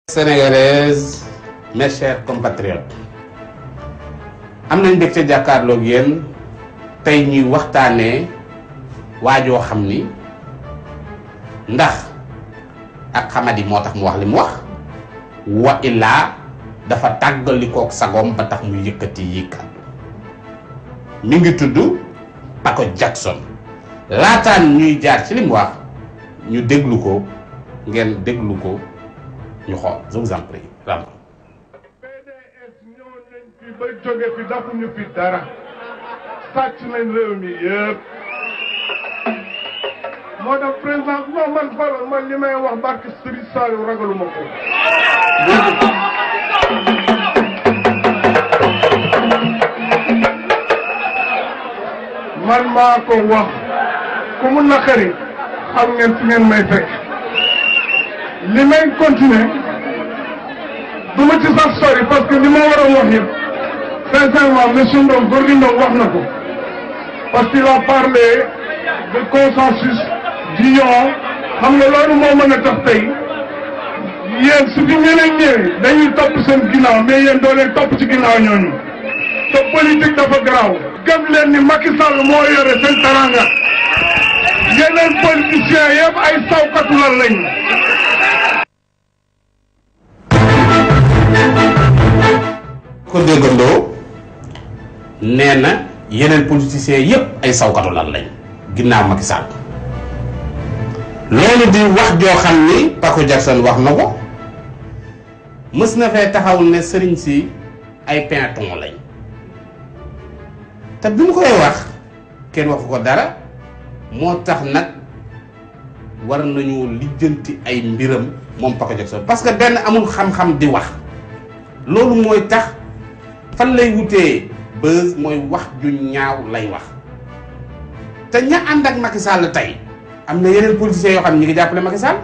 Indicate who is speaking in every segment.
Speaker 1: Sénégalaises, mes chers compatriotes, am nañ mbégte jàkkaarloog yéen tey ñuy waxtaanee waajoo xam ni ndax ak xamadi moo tax mu wax li mu wax wa illaa dafa tàggalikook sagoom ba tax mu yëkkati yi kàddu mi ngi tudd Paco Jackson. laataan ñuy jaar ci li mu wax ñu déglu ko ngeen déglu ko ñu xool je vous en prie vraiment.
Speaker 2: PDS ñëw nañ fi ba jóge fi dafuñu fi dara sàcc nañ réew mi yëpp moo tax président non man xoolal man li may wax barke Serigne Saliou ragaluma ko. man maa ko wax ku mu naqari xam ngeen fi ngeen may fekk li may continuer du ma ci sax sori parce que li ma war a wax yëpp sincèrement monsieur Ndong Gorgui Ndong wax na ko parce qu'il a parlé de consensus d'union xam nga loolu moo mën a tax tey yéen su fi ñeneen ñëwee dañuy topp seen ginnaaw mais yéen doo leen topp ci ginnaaw ñooñu te politique dafa garaaw gëm leen ni Macky Sall moo yore seen taranga yeneen politiciens yëpp ay sawkatu lan lañu.
Speaker 1: ko déggandoo nee na yeneen politiciens yëpp ay sawkatu lan lañ ginnaaw Macky Sall loolu di wax joo xam ni Paco Jackson wax na ko mës na fee taxawul ne sëriñ si ay pinton lañ te bi mu koy wax kenn waxu ko dara moo tax nag war nañu lijjanti ay mbiram moom Paco Jackson parce que benn amul xam-xam di wax loolu mooy tax fan lay wutee buzz mooy wax ju ñaaw lay wax te ña ànd ak Macky Sall tey am na yeneen politiciens yoo xam ne ñi ngi jàppale Macky Sall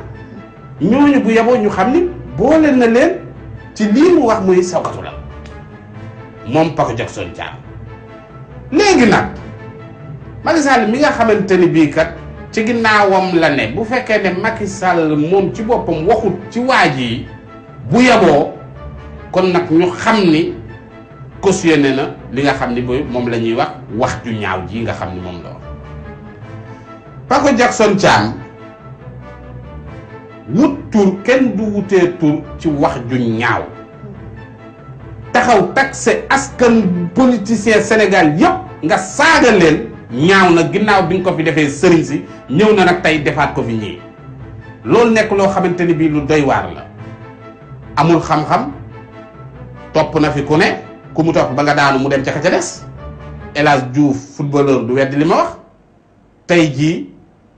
Speaker 1: ñooñu bu yeboo ñu xam ni boole na leen ci lii mu wax muy sawkatu la moom Paco Jackson Thiam léegi nag Macky Sall mi nga xamante ni bii kat ci ginnaawam la ne bu fekkee ne Macky Sall moom ci boppam waxut ci waaj yi bu yeboo kon nag ñu xam ni cautionné na li nga xam ni moom la ñuy wax ju ñaaw ji nga xam ni moom la wax Paco Jackson Thiam wut tur kenn du wutee tur ci wax ju ñaaw taxaw taxe askan politicien Sénégal yépp nga saaga leen ñaaw na ginnaaw bi nga ko fi defee sëriñ si ñëw na nag tey defaat ko fi ñii loolu nekk loo xamante ni bii lu doy waar la amul xam-xam topp na fi ku ne ku mu topp ba nga daanu mu dem ca ka ca des El Hadj Diouf footballeur du weddi li ma wax tey jii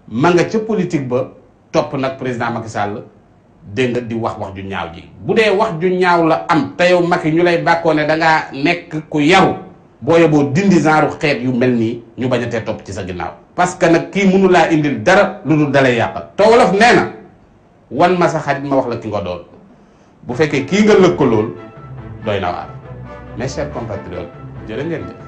Speaker 1: ma nga ca politique ba topp nag président Macky Sall dégg nga di wax ju ñaaw ji bu dee wax ju ñaaw la am te yow Macky ñu lay bàkkoo ne dangaa nekk ku yaru boo yeboo dindi genre xeet yu mel nii ñu bañ a tee topp ci sa ginnaaw parce que nag kii mënu laa indil dara lu dul dalay yàqal te wolof nee na wan ma sa xarit ma wax la ki nga doon bu fekkee kii nga lëkkalool doy na waar mes chers compatriotes jërë ngeen jëf